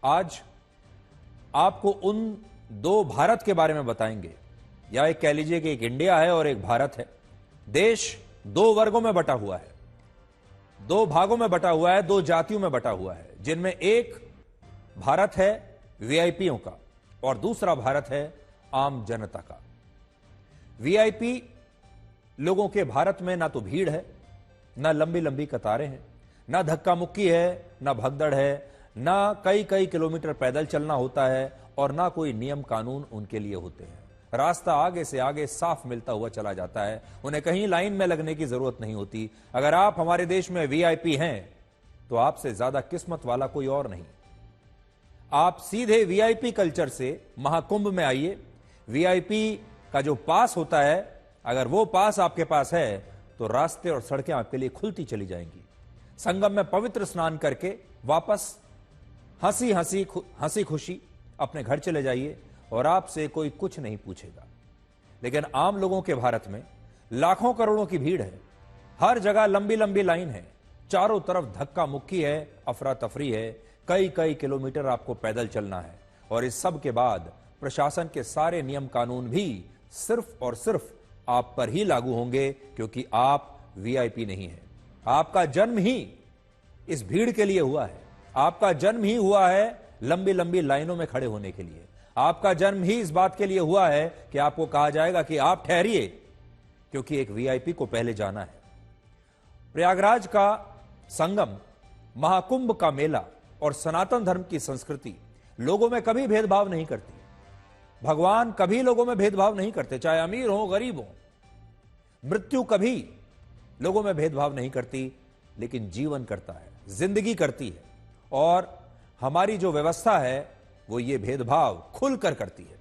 आज आपको उन दो भारत के बारे में बताएंगे, या एक कह लीजिए कि एक इंडिया है और एक भारत है। देश दो वर्गों में बटा हुआ है, दो भागों में बटा हुआ है, दो जातियों में बटा हुआ है, जिनमें एक भारत है वीआईपीओं का और दूसरा भारत है आम जनता का। वीआईपी लोगों के भारत में ना तो भीड़ है, ना लंबी लंबी कतारें हैं, ना धक्का मुक्की है, ना भगदड़ है, ना कई कई किलोमीटर पैदल चलना होता है और ना कोई नियम कानून उनके लिए होते हैं। रास्ता आगे से आगे साफ मिलता हुआ चला जाता है, उन्हें कहीं लाइन में लगने की जरूरत नहीं होती। अगर आप हमारे देश में वीआईपी हैं तो आपसे ज्यादा किस्मत वाला कोई और नहीं। आप सीधे वीआईपी कल्चर से महाकुंभ में आइए। वीआईपी का जो पास होता है, अगर वो पास आपके पास है तो रास्ते और सड़कें आपके लिए खुलती चली जाएंगी। संगम में पवित्र स्नान करके वापस हंसी खुशी अपने घर चले जाइए और आपसे कोई कुछ नहीं पूछेगा। लेकिन आम लोगों के भारत में लाखों करोड़ों की भीड़ है, हर जगह लंबी लंबी लाइन है, चारों तरफ धक्का मुक्की है, अफरा तफरी है, कई कई किलोमीटर आपको पैदल चलना है। और इस सब के बाद प्रशासन के सारे नियम कानून भी सिर्फ और सिर्फ आप पर ही लागू होंगे, क्योंकि आप वीआईपी नहीं है। आपका जन्म ही इस भीड़ के लिए हुआ है, आपका जन्म ही हुआ है लंबी लंबी लाइनों में खड़े होने के लिए, आपका जन्म ही इस बात के लिए हुआ है कि आपको कहा जाएगा कि आप ठहरिए, क्योंकि एक वीआईपी को पहले जाना है। प्रयागराज का संगम, महाकुंभ का मेला और सनातन धर्म की संस्कृति लोगों में कभी भेदभाव नहीं करती। भगवान कभी लोगों में भेदभाव नहीं करते, चाहे अमीर हो गरीब हो। मृत्यु कभी लोगों में भेदभाव नहीं करती, लेकिन जीवन करता है, जिंदगी करती है। और हमारी जो व्यवस्था है वो ये भेदभाव खुलकर करती है।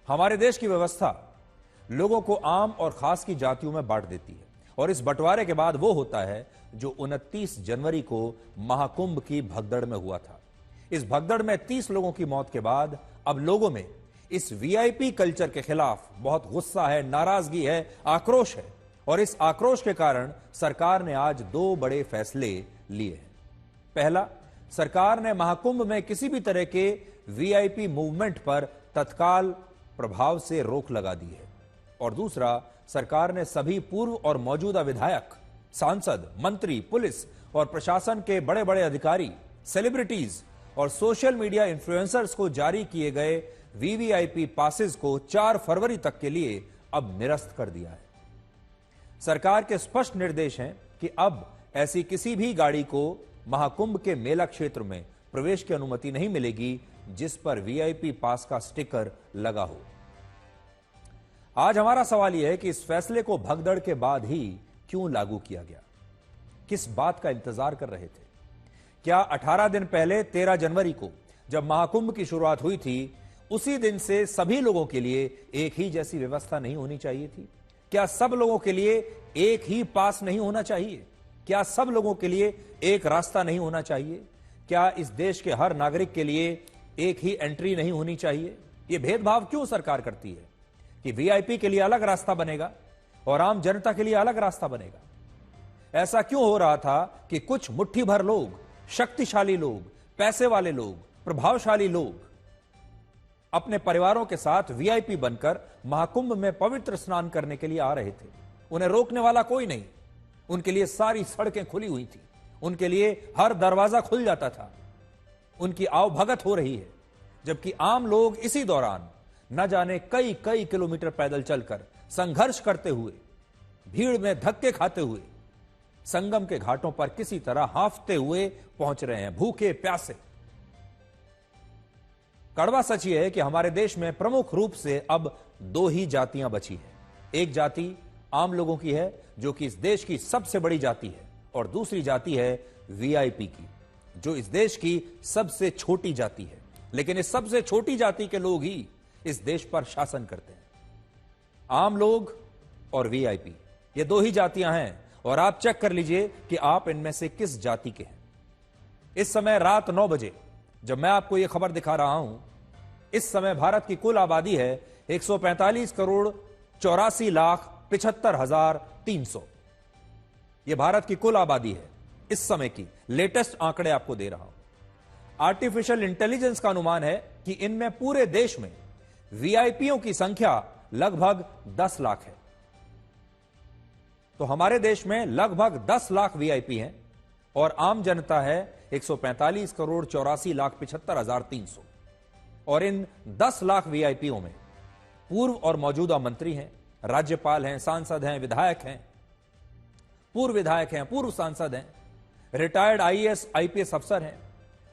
हमारे देश की व्यवस्था लोगों को आम और खास की जातियों में बांट देती है, और इस बंटवारे के बाद वो होता है जो 29 जनवरी को महाकुंभ की भगदड़ में हुआ था। इस भगदड़ में 30 लोगों की मौत के बाद अब लोगों में इस वीआईपी कल्चर के खिलाफ बहुत गुस्सा है, नाराजगी है, आक्रोश है। और इस आक्रोश के कारण सरकार ने आज दो बड़े फैसले लिए हैं। पहला, सरकार ने महाकुंभ में किसी भी तरह के वीआईपी मूवमेंट पर तत्काल प्रभाव से रोक लगा दी है। और दूसरा, सरकार ने सभी पूर्व और मौजूदा विधायक, सांसद, मंत्री, पुलिस और प्रशासन के बड़े बड़े अधिकारी, सेलिब्रिटीज और सोशल मीडिया इन्फ्लुएंसर्स को जारी किए गए वीवीआईपी पासेस को 4 फरवरी तक के लिए अब निरस्त कर दिया है। सरकार के स्पष्ट निर्देश हैं कि अब ऐसी किसी भी गाड़ी को महाकुंभ के मेला क्षेत्र में प्रवेश की अनुमति नहीं मिलेगी जिस पर वीआईपी पास का स्टिकर लगा हो। आज हमारा सवाल यह है कि इस फैसले को भगदड़ के बाद ही क्यों लागू किया गया? किस बात का इंतजार कर रहे थे? क्या 18 दिन पहले 13 जनवरी को जब महाकुंभ की शुरुआत हुई थी, उसी दिन से सभी लोगों के लिए एक ही जैसी व्यवस्था नहीं होनी चाहिए थी? क्या सब लोगों के लिए एक ही पास नहीं होना चाहिए? क्या सब लोगों के लिए एक रास्ता नहीं होना चाहिए? क्या इस देश के हर नागरिक के लिए एक ही एंट्री नहीं होनी चाहिए? यह भेदभाव क्यों सरकार करती है कि वीआईपी के लिए अलग रास्ता बनेगा और आम जनता के लिए अलग रास्ता बनेगा? ऐसा क्यों हो रहा था कि कुछ मुट्ठी भर लोग, शक्तिशाली लोग, पैसे वाले लोग, प्रभावशाली लोग अपने परिवारों के साथ वीआईपी बनकर महाकुंभ में पवित्र स्नान करने के लिए आ रहे थे? उन्हें रोकने वाला कोई नहीं, उनके लिए सारी सड़कें खुली हुई थी, उनके लिए हर दरवाजा खुल जाता था, उनकी आवभगत हो रही है। जबकि आम लोग इसी दौरान न जाने कई कई किलोमीटर पैदल चलकर, संघर्ष करते हुए, भीड़ में धक्के खाते हुए संगम के घाटों पर किसी तरह हांफते हुए पहुंच रहे हैं, भूखे प्यासे। कड़वा सच यह है कि हमारे देश में प्रमुख रूप से अब दो ही जातियां बची हैं। एक जाति आम लोगों की है, जो कि इस देश की सबसे बड़ी जाति है, और दूसरी जाति है वीआईपी की, जो इस देश की सबसे छोटी जाति है। लेकिन इस सबसे छोटी जाति के लोग ही इस देश पर शासन करते हैं। आम लोग और वीआईपी, ये दो ही जातियां हैं, और आप चेक कर लीजिए कि आप इनमें से किस जाति के हैं। इस समय रात 9 बजे जब मैं आपको यह खबर दिखा रहा हूं, इस समय भारत की कुल आबादी है 145 करोड़ 84,75,300। यह भारत की कुल आबादी है, इस समय की लेटेस्ट आंकड़े आपको दे रहा हूं। आर्टिफिशियल इंटेलिजेंस का अनुमान है कि इनमें पूरे देश में वीआईपीओं की संख्या लगभग 10 लाख है। तो हमारे देश में लगभग 10 लाख वीआईपी हैं और आम जनता है 145 करोड़ 84 लाख 75,300। और इन 10 लाख वीआईपीओ में पूर्व और मौजूदा मंत्री हैं, राज्यपाल हैं, सांसद हैं, विधायक हैं, पूर्व विधायक हैं, पूर्व सांसद हैं, रिटायर्ड आईएएस आईपीएस अफसर हैं,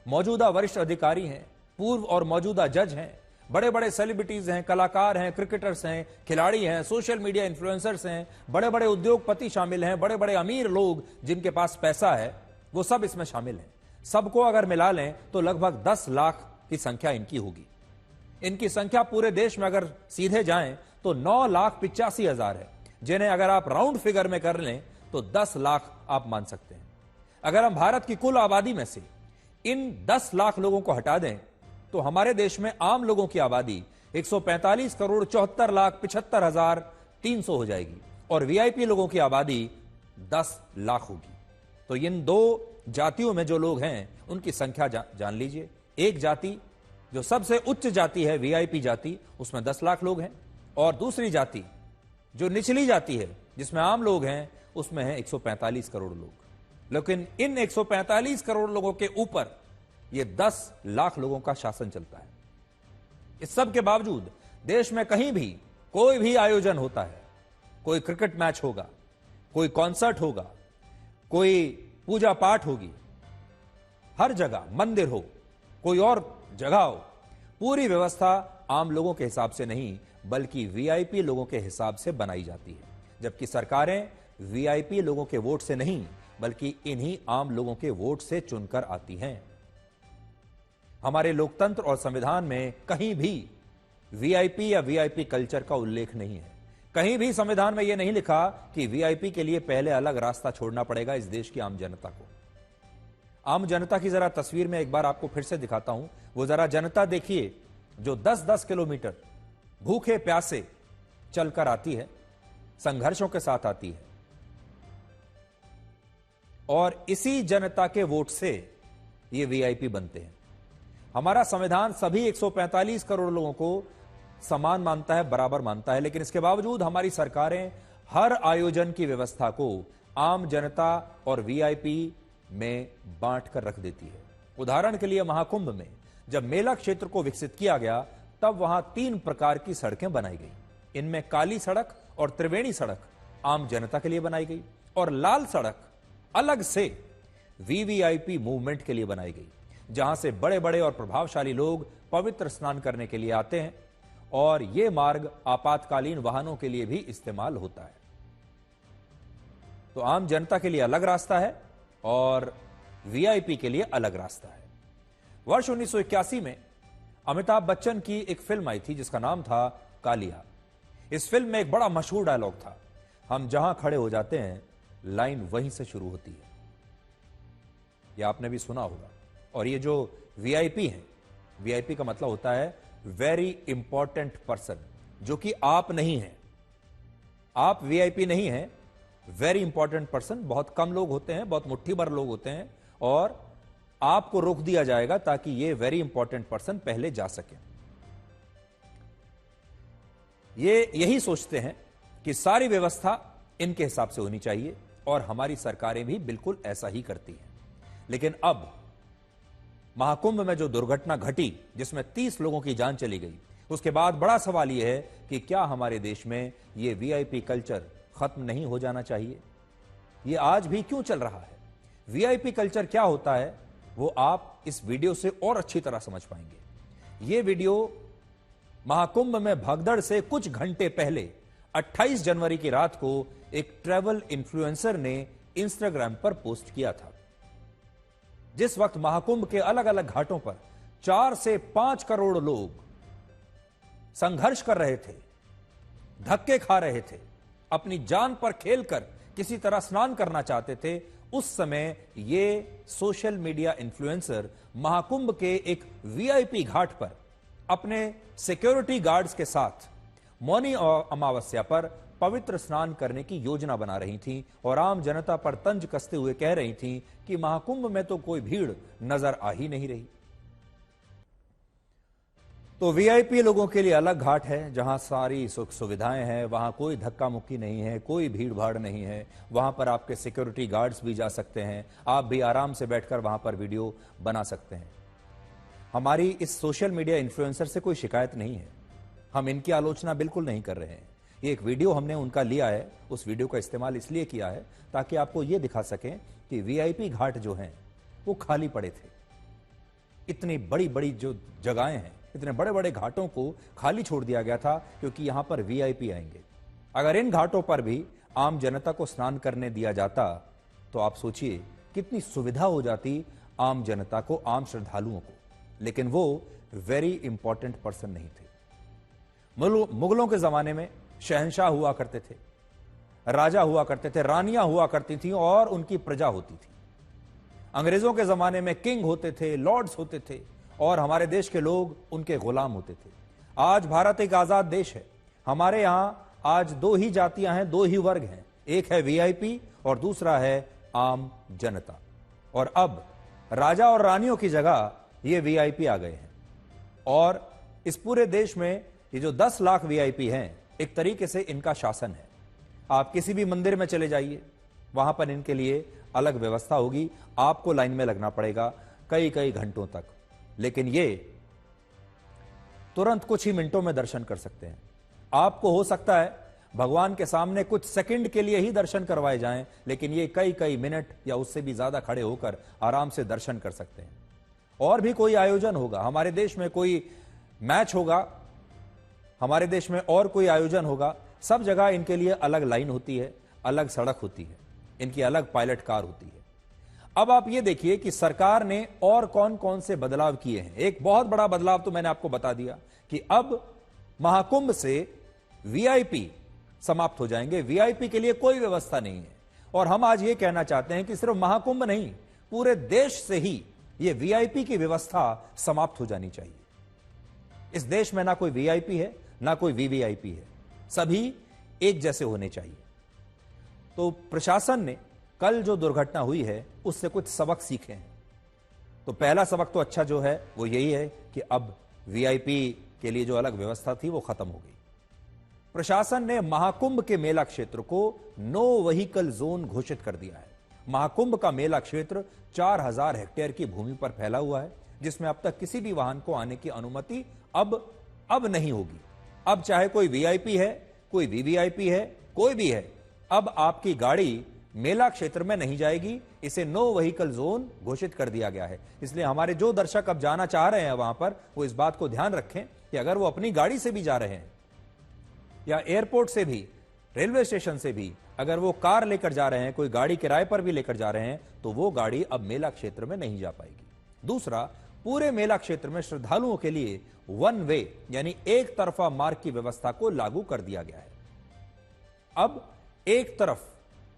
मौजूदा वरिष्ठ अधिकारी हैं, पूर्व और मौजूदा जज हैं, बड़े बड़े सेलिब्रिटीज हैं, कलाकार हैं, क्रिकेटर्स हैं, खिलाड़ी हैं, सोशल मीडिया इन्फ्लुएंसर्स हैं, बड़े बड़े उद्योगपति शामिल हैं, बड़े बड़े अमीर लोग जिनके पास पैसा है वो सब इसमें शामिल हैं। सबको अगर मिला लें तो लगभग 10 लाख की संख्या इनकी होगी। इनकी संख्या पूरे देश में अगर सीधे जाएं तो 9,85,000 है, जिन्हें अगर आप राउंड फिगर में कर लें तो 10 लाख आप मान सकते हैं। अगर हम भारत की कुल आबादी में से इन 10 लाख लोगों को हटा दें तो हमारे देश में आम लोगों की आबादी 145 करोड़ 74 लाख 75,300 हो जाएगी और वीआईपी लोगों की आबादी 10 लाख होगी। तो इन दो जातियों में जो लोग हैं उनकी संख्या जान लीजिए। एक जाति जो सबसे उच्च जाति है वीआईपी जाति, उसमें 10 लाख लोग हैं और दूसरी जाति जो निचली जाति है जिसमें आम लोग हैं उसमें है 145 करोड़ लोग। लेकिन इन 145 करोड़ लोगों के ऊपर ये 10 लाख लोगों का शासन चलता है। इस सब के बावजूद देश में कहीं भी कोई भी आयोजन होता है, कोई क्रिकेट मैच होगा, कोई कॉन्सर्ट होगा, कोई पूजा पाठ होगी, हर जगह मंदिर हो, कोई और जगह हो, पूरी व्यवस्था आम लोगों के हिसाब से नहीं बल्कि वीआईपी लोगों के हिसाब से बनाई जाती है। जबकि सरकारें वीआईपी लोगों के वोट से नहीं बल्कि इन्हीं आम लोगों के वोट से चुनकर आती हैं। हमारे लोकतंत्र और संविधान में कहीं भी वीआईपी या वीआईपी कल्चर का उल्लेख नहीं है। कहीं भी संविधान में यह नहीं लिखा कि वीआईपी के लिए पहले अलग रास्ता छोड़ना पड़ेगा इस देश की आम जनता को। आम जनता की जरा तस्वीर में एक बार आपको फिर से दिखाता हूं। वो जरा जनता देखिए जो 10-10 किलोमीटर भूखे प्यासे चलकर आती है, संघर्षों के साथ आती है और इसी जनता के वोट से ये वीआईपी बनते हैं। हमारा संविधान सभी 145 करोड़ लोगों को समान मानता है, बराबर मानता है, लेकिन इसके बावजूद हमारी सरकारें हर आयोजन की व्यवस्था को आम जनता और वीआईपी में बांट कर रख देती है। उदाहरण के लिए महाकुंभ में जब मेला क्षेत्र को विकसित किया गया तब वहां 3 प्रकार की सड़कें बनाई गई। इनमें काली सड़क और त्रिवेणी सड़क आम जनता के लिए बनाई गई और लाल सड़क अलग से वीवीआईपी मूवमेंट के लिए बनाई गई, जहां से बड़े बड़े और प्रभावशाली लोग पवित्र स्नान करने के लिए आते हैं और यह मार्ग आपातकालीन वाहनों के लिए भी इस्तेमाल होता है। तो आम जनता के लिए अलग रास्ता है और वीआईपी के लिए अलग रास्ता है। वर्ष 1981 में अमिताभ बच्चन की एक फिल्म आई थी जिसका नाम था कालिया। इस फिल्म में एक बड़ा मशहूर डायलॉग था, हम जहां खड़े हो जाते हैं लाइन वहीं से शुरू होती है। यह आपने भी सुना होगा। और ये जो वीआईपी है, वीआईपी का मतलब होता है वेरी इंपॉर्टेंट पर्सन, जो कि आप नहीं हैं। आप वीआईपी नहीं हैं, वेरी इंपॉर्टेंट पर्सन। बहुत कम लोग होते हैं, बहुत मुट्ठी भर लोग होते हैं और आपको रोक दिया जाएगा ताकि ये वेरी इंपॉर्टेंट पर्सन पहले जा सके। ये यही सोचते हैं कि सारी व्यवस्था इनके हिसाब से होनी चाहिए और हमारी सरकारें भी बिल्कुल ऐसा ही करती हैं। लेकिन अब महाकुंभ में जो दुर्घटना घटी जिसमें 30 लोगों की जान चली गई, उसके बाद बड़ा सवाल यह है कि क्या हमारे देश में यह वीआईपी कल्चर खत्म नहीं हो जाना चाहिए? यह आज भी क्यों चल रहा है? वीआईपी कल्चर क्या होता है वो आप इस वीडियो से और अच्छी तरह समझ पाएंगे। यह वीडियो महाकुंभ में भगदड़ से कुछ घंटे पहले 28 जनवरी की रात को एक ट्रैवल इन्फ्लुएंसर ने इंस्टाग्राम पर पोस्ट किया था। जिस वक्त महाकुंभ के अलग अलग घाटों पर 4 से 5 करोड़ लोग संघर्ष कर रहे थे, धक्के खा रहे थे, अपनी जान पर खेलकर किसी तरह स्नान करना चाहते थे, उस समय ये सोशल मीडिया इन्फ्लुएंसर महाकुंभ के एक वीआईपी घाट पर अपने सिक्योरिटी गार्ड्स के साथ मौनी अमावस्या पर पवित्र स्नान करने की योजना बना रही थीं और आम जनता पर तंज कसते हुए कह रही थीं कि महाकुंभ में तो कोई भीड़ नजर आ ही नहीं रही। तो वीआईपी लोगों के लिए अलग घाट है, जहां सारी सुख सुविधाएं हैं, वहां कोई धक्का मुक्की नहीं है, कोई भीड़ भाड़ नहीं है, वहां पर आपके सिक्योरिटी गार्ड्स भी जा सकते हैं, आप भी आराम से बैठकर वहां पर वीडियो बना सकते हैं। हमारी इस सोशल मीडिया इन्फ्लुएंसर से कोई शिकायत नहीं है, हम इनकी आलोचना बिल्कुल नहीं कर रहे हैं। ये एक वीडियो हमने उनका लिया है, उस वीडियो का इस्तेमाल इसलिए किया है ताकि आपको ये दिखा सकें कि वीआईपी घाट जो हैं वो खाली पड़े थे। इतनी बड़ी बड़ी जो जगहें हैं, इतने बड़े बड़े घाटों को खाली छोड़ दिया गया था क्योंकि यहां पर वीआईपी आएंगे। अगर इन घाटों पर भी आम जनता को स्नान करने दिया जाता तो आप सोचिए कितनी सुविधा हो जाती आम जनता को, आम श्रद्धालुओं को। लेकिन वो वेरी इंपॉर्टेंट पर्सन नहीं थे। मुगलों के जमाने में शहंशाह हुआ करते थे, राजा हुआ करते थे, रानियां हुआ करती थी और उनकी प्रजा होती थी। अंग्रेजों के जमाने में किंग होते थे, लॉर्ड्स होते थे और हमारे देश के लोग उनके गुलाम होते थे। आज भारत एक आजाद देश है। हमारे यहां आज दो ही जातियां हैं, दो ही वर्ग हैं, एक है वीआईपी और दूसरा है आम जनता। और अब राजा और रानियों की जगह ये वीआईपी आ गए हैं। और इस पूरे देश में ये जो 10 लाख वीआईपी हैं, एक तरीके से इनका शासन है। आप किसी भी मंदिर में चले जाइए, वहां पर इनके लिए अलग व्यवस्था होगी, आपको लाइन में लगना पड़ेगा कई कई घंटों तक, लेकिन ये तुरंत कुछ ही मिनटों में दर्शन कर सकते हैं। आपको हो सकता है भगवान के सामने कुछ सेकंड के लिए ही दर्शन करवाए जाएं, लेकिन ये कई कई मिनट या उससे भी ज्यादा खड़े होकर आराम से दर्शन कर सकते हैं। और भी कोई आयोजन होगा, हमारे देश में कोई मैच होगा, हमारे देश में और कोई आयोजन होगा, सब जगह इनके लिए अलग लाइन होती है, अलग सड़क होती है, इनकी अलग पायलट कार होती है। अब आप ये देखिए कि सरकार ने और कौन कौन से बदलाव किए हैं। एक बहुत बड़ा बदलाव तो मैंने आपको बता दिया कि अब महाकुंभ से वीआईपी समाप्त हो जाएंगे, वीआईपी के लिए कोई व्यवस्था नहीं है। और हम आज ये कहना चाहते हैं कि सिर्फ महाकुंभ नहीं, पूरे देश से ही ये वीआईपी की व्यवस्था समाप्त हो जानी चाहिए। इस देश में ना कोई वीआईपी है ना कोई वीवीआईपी है, सभी एक जैसे होने चाहिए। तो प्रशासन ने कल जो दुर्घटना हुई है उससे कुछ सबक सीखे हैं। तो पहला सबक तो अच्छा जो है वो यही है कि अब वीआईपी के लिए जो अलग व्यवस्था थी वो खत्म हो गई। प्रशासन ने महाकुंभ के मेला क्षेत्र को नो व्हीकल जोन घोषित कर दिया है। महाकुंभ का मेला क्षेत्र 4000 हेक्टेयर की भूमि पर फैला हुआ है, जिसमें अब तक किसी भी वाहन को आने की अनुमति अब नहीं होगी। अब चाहे कोई वीआईपी है, कोई वीवीआईपी है, कोई भी है, अब आपकी गाड़ी मेला क्षेत्र में नहीं जाएगी। इसे नो व्हीकल जोन घोषित कर दिया गया है। इसलिए हमारे जो दर्शक अब जाना चाह रहे हैं वहां पर, वो इस बात को ध्यान रखें कि अगर वो अपनी गाड़ी से भी जा रहे हैं या एयरपोर्ट से भी, रेलवे स्टेशन से भी अगर वो कार लेकर जा रहे हैं, कोई गाड़ी किराए पर भी लेकर जा रहे हैं, तो वो गाड़ी अब मेला क्षेत्र में नहीं जा पाएगी। दूसरा, पूरे मेला क्षेत्र में श्रद्धालुओं के लिए वन वे यानी एक तरफा मार्ग की व्यवस्था को लागू कर दिया गया है। अब एक तरफ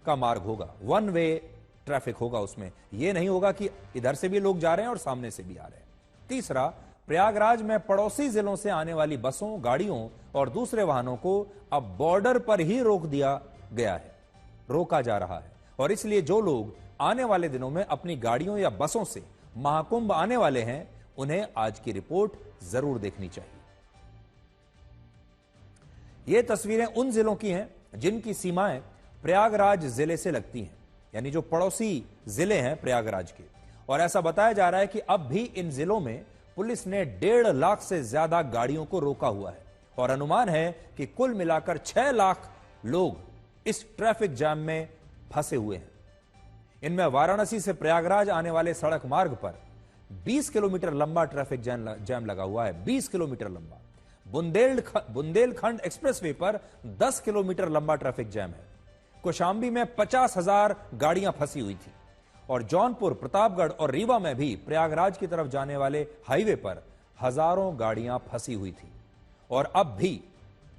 का मार्ग होगा, वन वे ट्रैफिक होगा, उसमें यह नहीं होगा कि इधर से भी लोग जा रहे हैं और सामने से भी आ रहे हैं। तीसरा, प्रयागराज में पड़ोसी जिलों से आने वाली बसों, गाड़ियों और दूसरे वाहनों को अब बॉर्डर पर ही रोक दिया गया है, रोका जा रहा है। और इसलिए जो लोग आने वाले दिनों में अपनी गाड़ियों या बसों से महाकुंभ आने वाले हैं, उन्हें आज की रिपोर्ट जरूर देखनी चाहिए। ये तस्वीरें उन जिलों की हैं जिनकी सीमाएं प्रयागराज जिले से लगती हैं, यानी जो पड़ोसी जिले हैं प्रयागराज के। और ऐसा बताया जा रहा है कि अब भी इन जिलों में पुलिस ने 1.5 लाख से ज्यादा गाड़ियों को रोका हुआ है और अनुमान है कि कुल मिलाकर 6 लाख लोग इस ट्रैफिक जाम में फंसे हुए हैं। इनमें वाराणसी से प्रयागराज आने वाले सड़क मार्ग पर 20 किलोमीटर लंबा ट्रैफिक जैम लगा हुआ है, 20 किलोमीटर लंबा। बुंदेलखंड एक्सप्रेसवे पर 10 किलोमीटर लंबा ट्रैफिक जैम है। कौशाम्बी में 50,000 गाड़ियां फंसी हुई थी और जौनपुर, प्रतापगढ़ और रीवा में भी प्रयागराज की तरफ जाने वाले हाईवे पर हजारों गाड़ियां फंसी हुई थी। और अब भी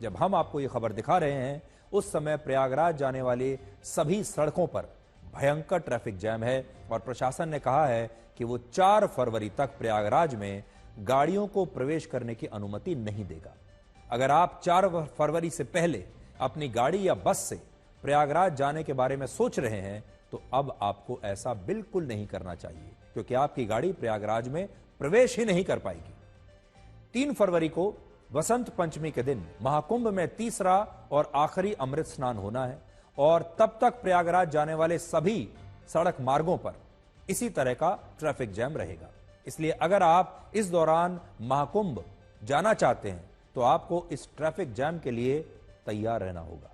जब हम आपको यह खबर दिखा रहे हैं, उस समय प्रयागराज जाने वाले सभी सड़कों पर भयंकर ट्रैफिक जैम है और प्रशासन ने कहा है कि वो 4 फरवरी तक प्रयागराज में गाड़ियों को प्रवेश करने की अनुमति नहीं देगा। अगर आप 4 फरवरी से पहले अपनी गाड़ी या बस से प्रयागराज जाने के बारे में सोच रहे हैं, तो अब आपको ऐसा बिल्कुल नहीं करना चाहिए, क्योंकि आपकी गाड़ी प्रयागराज में प्रवेश ही नहीं कर पाएगी। 3 फरवरी को वसंत पंचमी के दिन महाकुंभ में तीसरा और आखिरी अमृत स्नान होना है और तब तक प्रयागराज जाने वाले सभी सड़क मार्गों पर इसी तरह का ट्रैफिक जैम रहेगा। इसलिए अगर आप इस दौरान महाकुंभ जाना चाहते हैं तो आपको इस ट्रैफिक जैम के लिए तैयार रहना होगा।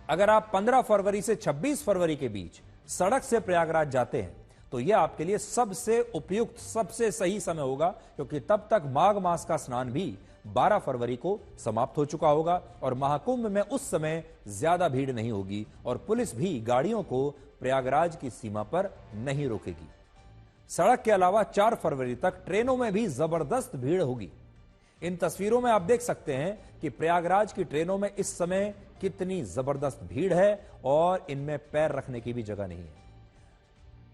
अगर आप 15 फरवरी से 26 फरवरी के बीच सड़क से प्रयागराज जाते हैं तो यह आपके लिए सबसे उपयुक्त, सबसे सही समय होगा, क्योंकि तब तक माघ मास का स्नान भी 12 फरवरी को समाप्त हो चुका होगा और महाकुंभ में उस समय ज्यादा भीड़ नहीं होगी और पुलिस भी गाड़ियों को प्रयागराज की सीमा पर नहीं रोकेगी। सड़क के अलावा 4 फरवरी तक ट्रेनों में भी जबरदस्त भीड़ होगी। इन तस्वीरों में आप देख सकते हैं कि प्रयागराज की ट्रेनों में इस समय कितनी जबरदस्त भीड़ है और इनमें पैर रखने की भी जगह नहीं है।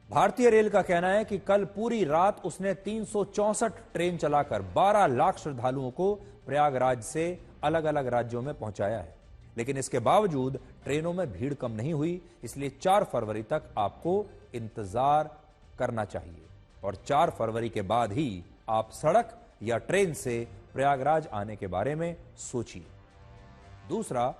भारतीय रेल का कहना है कि कल पूरी रात उसने 364 ट्रेन चलाकर 12 लाख श्रद्धालुओं को प्रयागराज से अलग अलग राज्यों में पहुंचाया है, लेकिन इसके बावजूद ट्रेनों में भीड़ कम नहीं हुई। इसलिए 4 फरवरी तक आपको इंतजार करना चाहिए और 4 फरवरी के बाद ही आप सड़क या ट्रेन से प्रयागराज आने के बारे में सोचिए। दूसरा,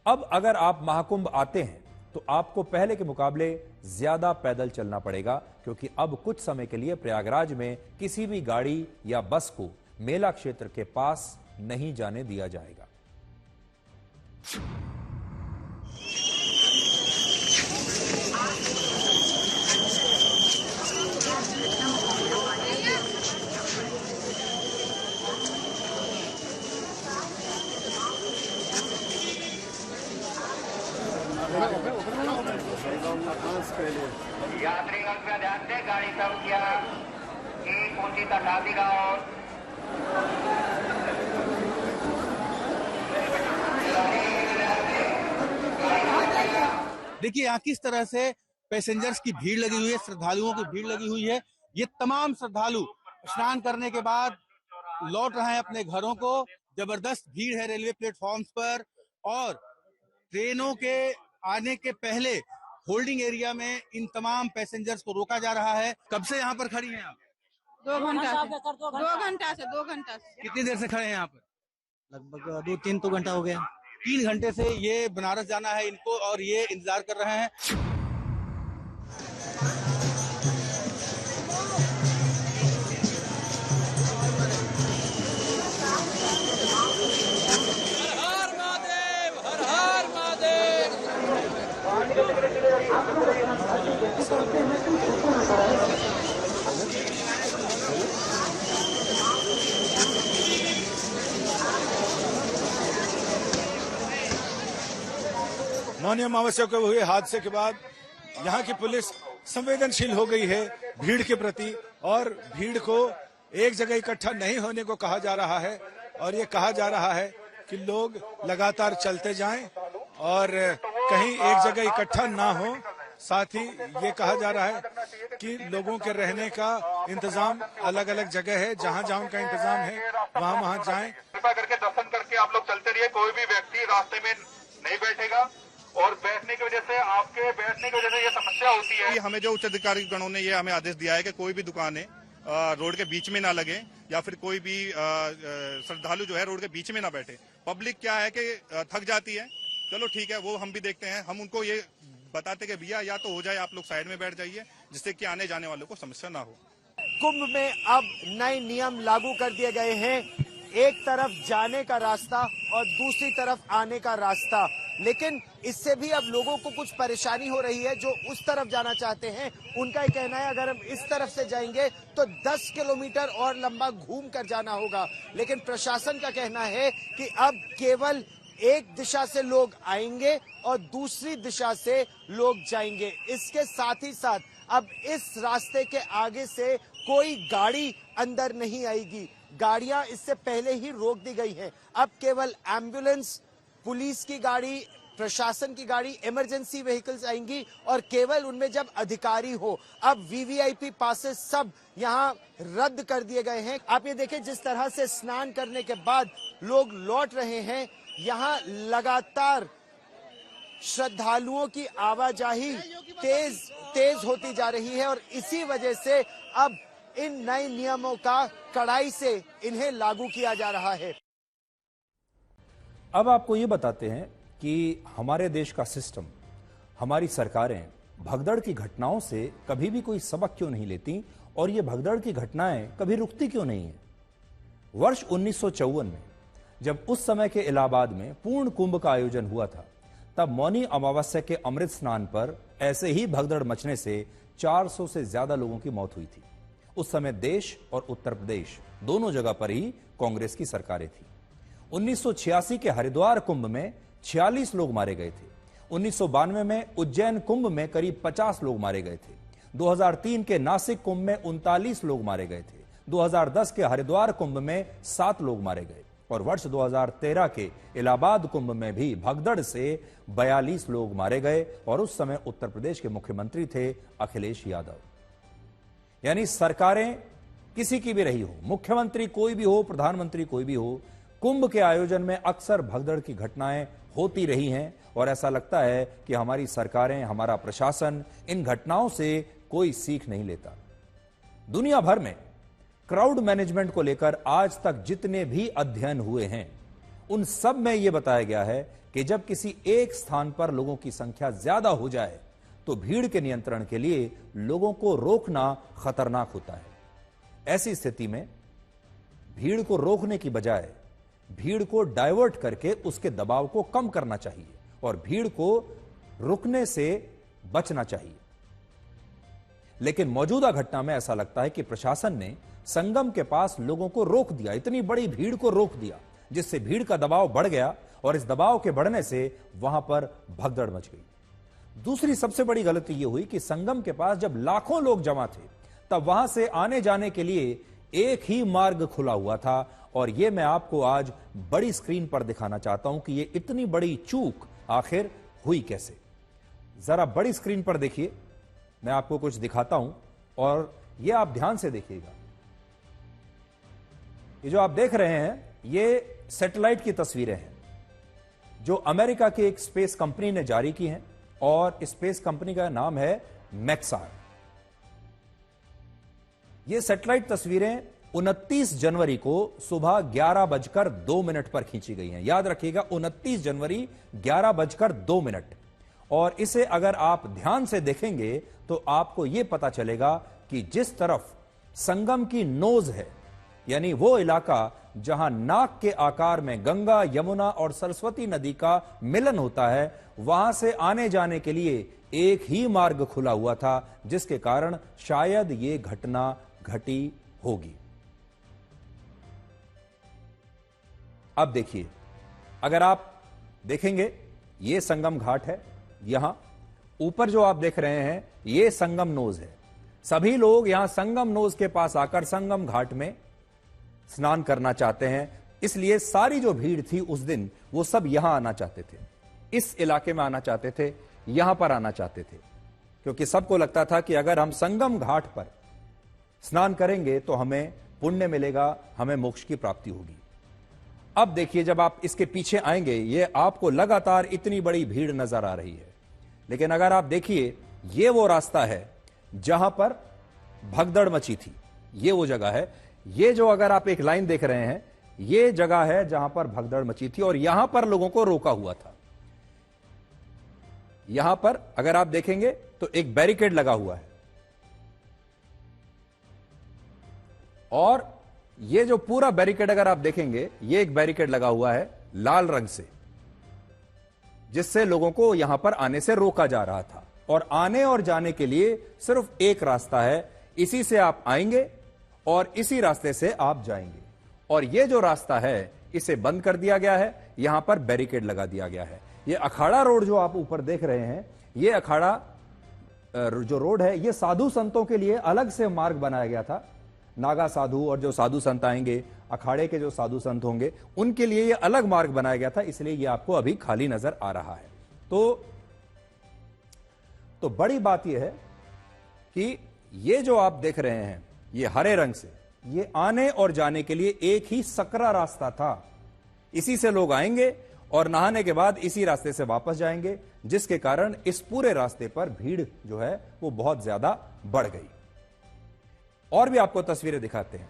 अब अगर आप महाकुंभ आते हैं तो आपको पहले के मुकाबले ज्यादा पैदल चलना पड़ेगा, क्योंकि अब कुछ समय के लिए प्रयागराज में किसी भी गाड़ी या बस को मेला क्षेत्र के पास नहीं जाने दिया जाएगा। यात्रीगण का ध्यान दें, गाड़ी संख्या की ऊंची तटादी गांव। देखिए यहाँ किस तरह से पैसेंजर्स की भीड़ लगी हुई है, श्रद्धालुओं की भीड़ लगी हुई है। ये तमाम श्रद्धालु स्नान करने के बाद लौट रहे हैं अपने घरों को। जबरदस्त भीड़ है रेलवे प्लेटफॉर्म्स पर और ट्रेनों के आने के पहले होल्डिंग एरिया में इन तमाम पैसेंजर्स को रोका जा रहा है। कब से यहाँ पर खड़ी हैं आप? 2 घंटा से। कितनी देर से खड़े हैं यहाँ पर? लगभग 2-3 तो घंटा हो गया। 3 घंटे से ये बनारस जाना है इनको और ये इंतजार कर रहे हैं। मौनी अमावस्या को हुए हादसे के बाद यहाँ की पुलिस संवेदनशील हो गई है भीड़ के प्रति और भीड़ को एक जगह इकट्ठा नहीं होने को कहा जा रहा है और ये कहा जा रहा है कि लोग लगातार चलते जाएं और कहीं एक जगह इकट्ठा ना हो। साथ ही ये कहा जा रहा है कि लोगों के रहने का इंतजाम अलग अलग जगह है, जहां जहां का इंतजाम है वहां जाएं। कृपया करके दर्शन करके आप लोग चलते रहिए। कोई भी व्यक्ति रास्ते में नहीं बैठेगा और बैठने की वजह से आपके बैठने की वजह से ये समस्या होती है। हमें जो उच्च अधिकारी गणों ने ये हमें आदेश दिया है कि कोई भी दुकानें रोड के बीच में ना लगे या फिर कोई भी श्रद्धालु जो है रोड के बीच में ना बैठे। पब्लिक क्या है कि थक जाती है, चलो ठीक है वो हम भी देखते हैं। हम उनको ये बताते कि भैया या तो हो जाए आप लोग साइड में बैठ जाइए, जिससे कि आने जाने वालों को समस्या ना हो। कुंभ में अब नए नियम लागू कर दिए गए हैं, एक तरफ जाने का रास्ता और दूसरी तरफ आने का रास्ता। लेकिन इससे भी अब लोगों को कुछ परेशानी हो रही है। जो उस तरफ जाना चाहते हैं उनका ये कहना है अगर हम इस तरफ से जाएंगे तो 10 किलोमीटर और लंबा घूम कर जाना होगा। लेकिन प्रशासन का कहना है कि अब केवल एक दिशा से लोग आएंगे और दूसरी दिशा से लोग जाएंगे। इसके साथ ही साथ अब इस रास्ते के आगे से कोई गाड़ी अंदर नहीं आएगी। गाड़ियां इससे पहले ही रोक दी गई हैं। अब केवल एम्बुलेंस, पुलिस की गाड़ी, प्रशासन की गाड़ी, इमरजेंसी व्हीकल्स आएंगी और केवल उनमें जब अधिकारी हो। अब वीवीआईपी पासेस सब यहां रद्द कर दिए गए हैं। आप ये देखें जिस तरह से स्नान करने के बाद लोग लौट रहे हैं, यहां लगातार श्रद्धालुओं की आवाजाही तेज होती जा रही है और इसी वजह से अब इन नए नियमों का कड़ाई से इन्हें लागू किया जा रहा है। अब आपको ये बताते हैं कि हमारे देश का सिस्टम, हमारी सरकारें भगदड़ की घटनाओं से कभी भी कोई सबक क्यों नहीं लेती और ये भगदड़ की घटनाएं कभी रुकती क्यों नहीं है। वर्ष 1954 में जब उस समय के इलाहाबाद में पूर्ण कुंभ का आयोजन हुआ था, तब मौनी अमावस्या के अमृत स्नान पर ऐसे ही भगदड़ मचने से 400 से ज्यादा लोगों की मौत हुई थी। उस समय देश और उत्तर प्रदेश दोनों जगह पर ही कांग्रेस की सरकारें थी। 1986 के हरिद्वार कुंभ में 46 लोग मारे गए थे। 1992 में उज्जैन कुंभ में करीब 50 लोग मारे गए थे। 2003 के नासिक कुंभ में 39 लोग मारे गए थे। 2010 के हरिद्वार कुंभ में 7 लोग मारे गए और वर्ष 2013 के इलाहाबाद कुंभ में भी भगदड़ से 42 लोग मारे गए और उस समय उत्तर प्रदेश के मुख्यमंत्री थे अखिलेश यादव। यानी सरकारें किसी की भी रही हो, मुख्यमंत्री कोई भी हो, प्रधानमंत्री कोई भी हो, कुंभ के आयोजन में अक्सर भगदड़ की घटनाएं होती रही हैं और ऐसा लगता है कि हमारी सरकारें, हमारा प्रशासन इन घटनाओं से कोई सीख नहीं लेता। दुनिया भर में क्राउड मैनेजमेंट को लेकर आज तक जितने भी अध्ययन हुए हैं, उन सब में यह बताया गया है कि जब किसी एक स्थान पर लोगों की संख्या ज्यादा हो जाए तो भीड़ के नियंत्रण के लिए लोगों को रोकना खतरनाक होता है। ऐसी स्थिति में भीड़ को रोकने की बजाय भीड़ को डाइवर्ट करके उसके दबाव को कम करना चाहिए और भीड़ को रुकने से बचना चाहिए। लेकिन मौजूदा घटना में ऐसा लगता है कि प्रशासन ने संगम के पास लोगों को रोक दिया, इतनी बड़ी भीड़ को रोक दिया, जिससे भीड़ का दबाव बढ़ गया और इस दबाव के बढ़ने से वहां पर भगदड़ मच गई। दूसरी सबसे बड़ी गलती यह हुई कि संगम के पास जब लाखों लोग जमा थे, तब वहां से आने जाने के लिए एक ही मार्ग खुला हुआ था और यह मैं आपको आज बड़ी स्क्रीन पर दिखाना चाहता हूं कि यह इतनी बड़ी चूक आखिर हुई कैसे। जरा बड़ी स्क्रीन पर देखिए, मैं आपको कुछ दिखाता हूं और यह आप ध्यान से देखिएगा। ये जो आप देख रहे हैं, ये सैटेलाइट की तस्वीरें हैं जो अमेरिका की एक स्पेस कंपनी ने जारी की हैं और स्पेस कंपनी का नाम है मैक्सार। ये सैटेलाइट तस्वीरें 29 जनवरी को सुबह 11:02 पर खींची गई हैं। याद रखिएगा, 29 जनवरी 11:02। और इसे अगर आप ध्यान से देखेंगे तो आपको यह पता चलेगा कि जिस तरफ संगम की नोज है, यानी वो इलाका जहां नाक के आकार में गंगा, यमुना और सरस्वती नदी का मिलन होता है, वहां से आने जाने के लिए एक ही मार्ग खुला हुआ था, जिसके कारण शायद ये घटना घटी होगी। अब देखिए, अगर आप देखेंगे, ये संगम घाट है। यहां ऊपर जो आप देख रहे हैं, ये संगम नोज है। सभी लोग यहां संगम नोज के पास आकर संगम घाट में स्नान करना चाहते हैं, इसलिए सारी जो भीड़ थी उस दिन, वो सब यहां आना चाहते थे, इस इलाके में आना चाहते थे, यहां पर आना चाहते थे, क्योंकि सबको लगता था कि अगर हम संगम घाट पर स्नान करेंगे तो हमें पुण्य मिलेगा, हमें मोक्ष की प्राप्ति होगी। अब देखिए, जब आप इसके पीछे आएंगे, ये आपको लगातार इतनी बड़ी भीड़ नजर आ रही है, लेकिन अगर आप देखिए, ये वो रास्ता है जहां पर भगदड़ मची थी। ये वो जगह है, ये जो अगर आप एक लाइन देख रहे हैं, ये जगह है जहां पर भगदड़ मची थी और यहां पर लोगों को रोका हुआ था। यहां पर अगर आप देखेंगे तो एक बैरिकेड लगा हुआ है और ये जो पूरा बैरिकेड अगर आप देखेंगे, ये एक बैरिकेड लगा हुआ है लाल रंग से, जिससे लोगों को यहां पर आने से रोका जा रहा था। और आने और जाने के लिए सिर्फ एक रास्ता है, इसी से आप आएंगे और इसी रास्ते से आप जाएंगे। और ये जो रास्ता है, इसे बंद कर दिया गया है, यहां पर बैरिकेड लगा दिया गया है। ये अखाड़ा रोड जो आप ऊपर देख रहे हैं, ये अखाड़ा जो रोड है, ये साधु संतों के लिए अलग से मार्ग बनाया गया था। नागा साधु और जो साधु संत आएंगे, अखाड़े के जो साधु संत होंगे, उनके लिए ये अलग मार्ग बनाया गया था, इसलिए ये आपको अभी खाली नजर आ रहा है। तो बड़ी बात यह है कि ये जो आप देख रहे हैं, ये हरे रंग से, ये आने और जाने के लिए एक ही सकरा रास्ता था। इसी से लोग आएंगे और नहाने के बाद इसी रास्ते से वापस जाएंगे, जिसके कारण इस पूरे रास्ते पर भीड़ जो है वो बहुत ज्यादा बढ़ गई। और भी आपको तस्वीरें दिखाते हैं।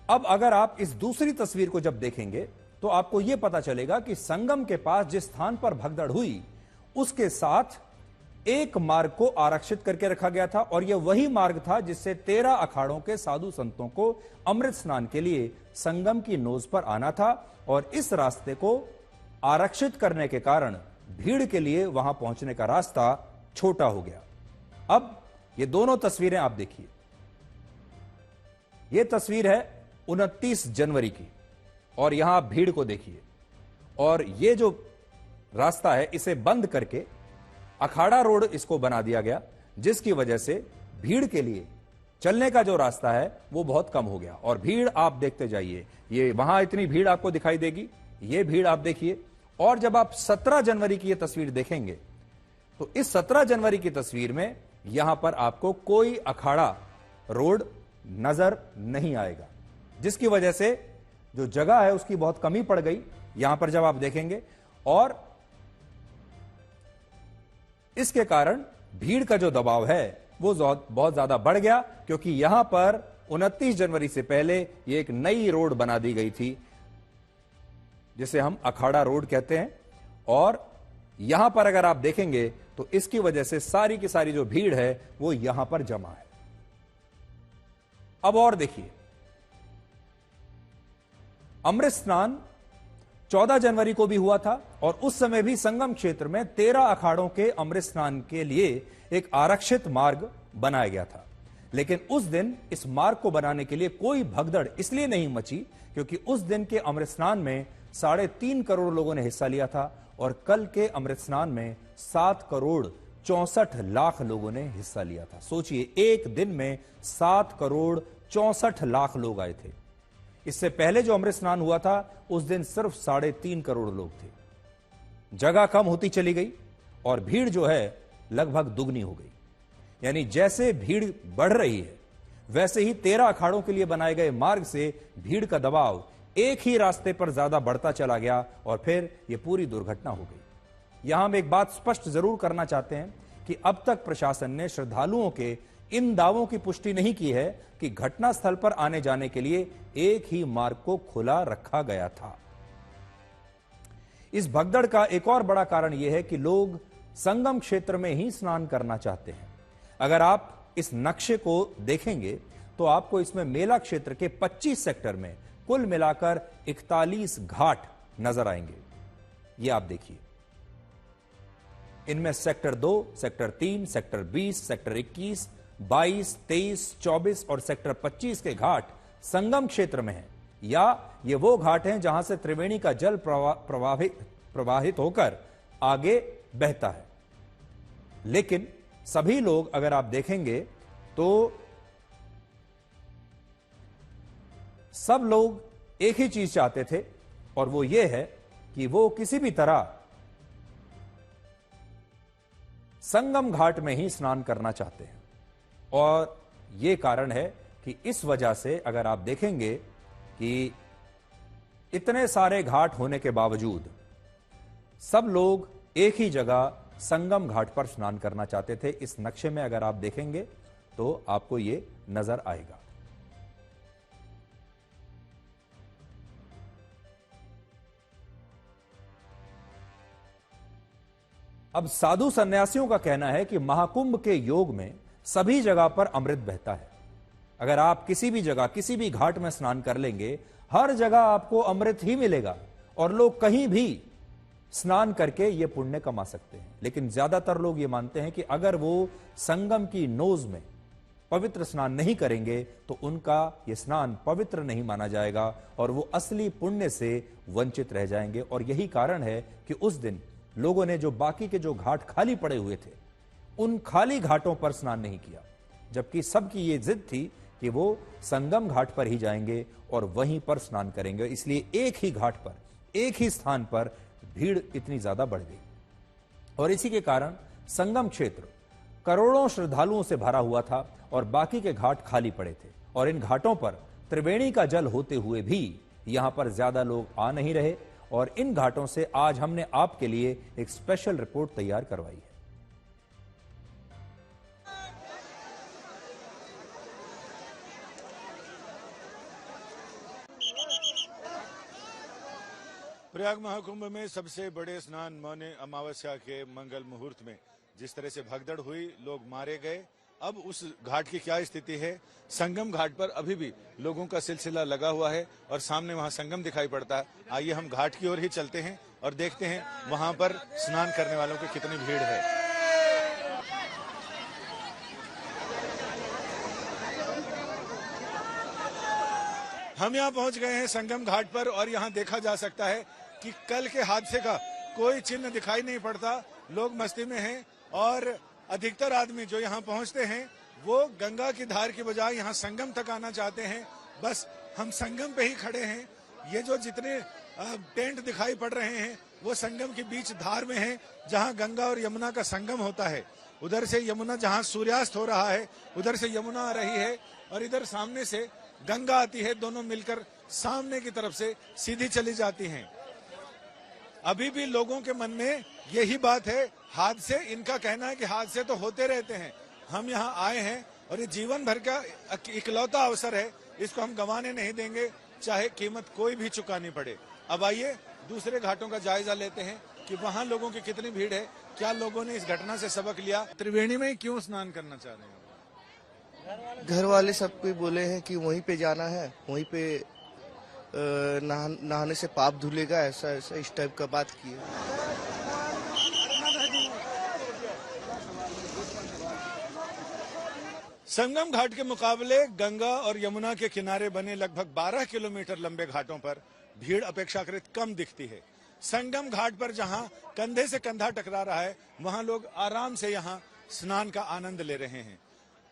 अब अगर आप इस दूसरी तस्वीर को जब देखेंगे तो आपको यह पता चलेगा कि संगम के पास जिस स्थान पर भगदड़ हुई उसके साथ एक मार्ग को आरक्षित करके रखा गया था और यह वही मार्ग था जिससे 13 अखाड़ों के साधु संतों को अमृत स्नान के लिए संगम की नोज पर आना था और इस रास्ते को आरक्षित करने के कारण भीड़ के लिए वहां पहुंचने का रास्ता छोटा हो गया। अब ये दोनों तस्वीरें आप देखिए। यह तस्वीर है 29 जनवरी की और यहां आप भीड़ को देखिए और यह जो रास्ता है इसे बंद करके अखाड़ा रोड इसको बना दिया गया, जिसकी वजह से भीड़ के लिए चलने का जो रास्ता है वो बहुत कम हो गया। और भीड़ आप देखते जाइए, ये वहां इतनी भीड़ आपको दिखाई देगी, ये भीड़ आप देखिए। और जब आप 17 जनवरी की ये तस्वीर देखेंगे तो इस 17 जनवरी की तस्वीर में यहां पर आपको कोई अखाड़ा रोड नजर नहीं आएगा, जिसकी वजह से जो जगह है उसकी बहुत कमी पड़ गई यहां पर जब आप देखेंगे। और इसके कारण भीड़ का जो दबाव है वो बहुत ज्यादा बढ़ गया, क्योंकि यहां पर 29 जनवरी से पहले ये एक नई रोड बना दी गई थी जिसे हम अखाड़ा रोड कहते हैं। और यहां पर अगर आप देखेंगे तो इसकी वजह से सारी की सारी जो भीड़ है वो यहां पर जमा है। अब और देखिए, अमृत स्नान 14 जनवरी को भी हुआ था और उस समय भी संगम क्षेत्र में 13 अखाड़ों के अमृत स्नान के लिए एक आरक्षित मार्ग बनाया गया था। लेकिन उस दिन इस मार्ग को बनाने के लिए कोई भगदड़ इसलिए नहीं मची क्योंकि उस दिन के अमृत स्नान में 3.5 करोड़ लोगों ने हिस्सा लिया था और कल के अमृत स्नान में 7 करोड़ 64 लाख लोगों ने हिस्सा लिया था। सोचिए, एक दिन में 7 करोड़ 64 लाख लोग आए थे। इससे पहले जो अमृत स्नान हुआ था उस दिन सिर्फ 3.5 करोड़ लोग थे। जगह कम होती चली गई और भीड़ जो है लगभग दुगनी हो गई। यानी जैसे भीड़ बढ़ रही है वैसे ही 13 अखाड़ों के लिए बनाए गए मार्ग से भीड़ का दबाव एक ही रास्ते पर ज्यादा बढ़ता चला गया और फिर यह पूरी दुर्घटना हो गई। यहां हम एक बात स्पष्ट जरूर करना चाहते हैं कि अब तक प्रशासन ने श्रद्धालुओं के इन दावों की पुष्टि नहीं की है कि घटनास्थल पर आने जाने के लिए एक ही मार्ग को खुला रखा गया था। इस भगदड़ का एक और बड़ा कारण यह है कि लोग संगम क्षेत्र में ही स्नान करना चाहते हैं। अगर आप इस नक्शे को देखेंगे तो आपको इसमें मेला क्षेत्र के 25 सेक्टर में कुल मिलाकर 41 घाट नजर आएंगे। ये आप देखिए, इनमें सेक्टर 2, सेक्टर 3, सेक्टर 20, सेक्टर 21, 22, 23, 24 और सेक्टर 25 के घाट संगम क्षेत्र में हैं, या ये वो घाट हैं जहां से त्रिवेणी का जल प्रवाहित होकर आगे बहता है। लेकिन सभी लोग अगर आप देखेंगे तो सब लोग एक ही चीज चाहते थे और वो ये है कि वो किसी भी तरह संगम घाट में ही स्नान करना चाहते हैं। और ये कारण है कि इस वजह से अगर आप देखेंगे कि इतने सारे घाट होने के बावजूद सब लोग एक ही जगह संगम घाट पर स्नान करना चाहते थे। इस नक्शे में अगर आप देखेंगे तो आपको ये नजर आएगा। अब साधु सन्यासियों का कहना है कि महाकुंभ के योग में सभी जगह पर अमृत बहता है। अगर आप किसी भी जगह किसी भी घाट में स्नान कर लेंगे, हर जगह आपको अमृत ही मिलेगा और लोग कहीं भी स्नान करके ये पुण्य कमा सकते हैं। लेकिन ज्यादातर लोग ये मानते हैं कि अगर वो संगम की नोज में पवित्र स्नान नहीं करेंगे तो उनका ये स्नान पवित्र नहीं माना जाएगा और वो असली पुण्य से वंचित रह जाएंगे। और यही कारण है कि उस दिन लोगों ने जो बाकी के जो घाट खाली पड़े हुए थे उन खाली घाटों पर स्नान नहीं किया, जबकि सबकी ये जिद थी कि वो संगम घाट पर ही जाएंगे और वहीं पर स्नान करेंगे। इसलिए एक ही घाट पर एक ही स्थान पर भीड़ इतनी ज्यादा बढ़ गई और इसी के कारण संगम क्षेत्र करोड़ों श्रद्धालुओं से भरा हुआ था और बाकी के घाट खाली पड़े थे। और इन घाटों पर त्रिवेणी का जल होते हुए भी यहां पर ज्यादा लोग आ नहीं रहे और इन घाटों से आज हमने आपके लिए एक स्पेशल रिपोर्ट तैयार करवाई है। प्रयाग महाकुंभ में सबसे बड़े स्नान मौनी अमावस्या के मंगल मुहूर्त में जिस तरह से भगदड़ हुई, लोग मारे गए, अब उस घाट की क्या स्थिति है? संगम घाट पर अभी भी लोगों का सिलसिला लगा हुआ है और सामने वहां संगम दिखाई पड़ता है। आइए हम घाट की ओर ही चलते हैं और देखते हैं वहां पर स्नान करने वालों की कितनी भीड़ है। हम यहाँ पहुंच गए हैं संगम घाट पर और यहाँ देखा जा सकता है कि कल के हादसे का कोई चिन्ह दिखाई नहीं पड़ता। लोग मस्ती में हैं और अधिकतर आदमी जो यहाँ पहुंचते हैं वो गंगा की धार की बजाय यहाँ संगम तक आना चाहते हैं। बस हम संगम पे ही खड़े हैं। ये जो जितने टेंट दिखाई पड़ रहे हैं वो संगम के बीच धार में है, जहाँ गंगा और यमुना का संगम होता है। उधर से यमुना, जहाँ सूर्यास्त हो रहा है, उधर से यमुना आ रही है और इधर सामने से गंगा आती है। दोनों मिलकर सामने की तरफ से सीधी चली जाती हैं। अभी भी लोगों के मन में यही बात है, हादसे, इनका कहना है कि हादसे तो होते रहते हैं। हम यहाँ आए हैं और ये जीवन भर का इकलौता अवसर है, इसको हम गंवाने नहीं देंगे, चाहे कीमत कोई भी चुकानी पड़े। अब आइए दूसरे घाटों का जायजा लेते हैं कि वहाँ लोगों की कितनी भीड़ है, क्या लोगों ने इस घटना से सबक लिया। त्रिवेणी में क्यों स्नान करना चाह रहे हैं? घर वाले सब कोई बोले हैं कि वहीं पे जाना है, वहीं पे नहाने से पाप धुलेगा, ऐसा ऐसा इस टाइप का बात की है। संगम घाट के मुकाबले गंगा और यमुना के किनारे बने लगभग 12 किलोमीटर लंबे घाटों पर भीड़ अपेक्षाकृत कम दिखती है। संगम घाट पर जहां कंधे से कंधा टकरा रहा है, वहां लोग आराम से यहां स्नान का आनंद ले रहे हैं।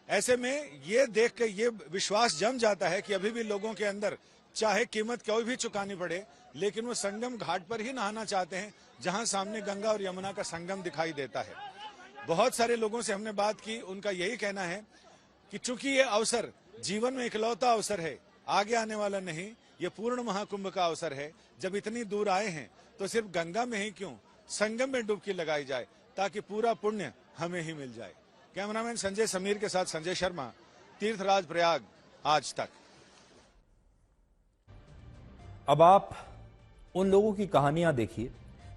ऐसे में ये देख के ये विश्वास जम जाता है कि अभी भी लोगों के अंदर चाहे कीमत कोई भी चुकानी पड़े, लेकिन वो संगम घाट पर ही नहाना चाहते हैं, जहां सामने गंगा और यमुना का संगम दिखाई देता है। बहुत सारे लोगों से हमने बात की, उनका यही कहना है कि चूंकि ये अवसर जीवन में इकलौता अवसर है, आगे आने वाला नहीं, ये पूर्ण महाकुंभ का अवसर है। जब इतनी दूर आए हैं तो सिर्फ गंगा में ही क्यों, संगम में डुबकी लगाई जाए ताकि पूरा पुण्य हमें ही मिल जाए। कैमरामैन संजय समीर के साथ संजय शर्मा, तीर्थराज प्रयाग, आज तक। अब आप उन लोगों की कहानियां देखिए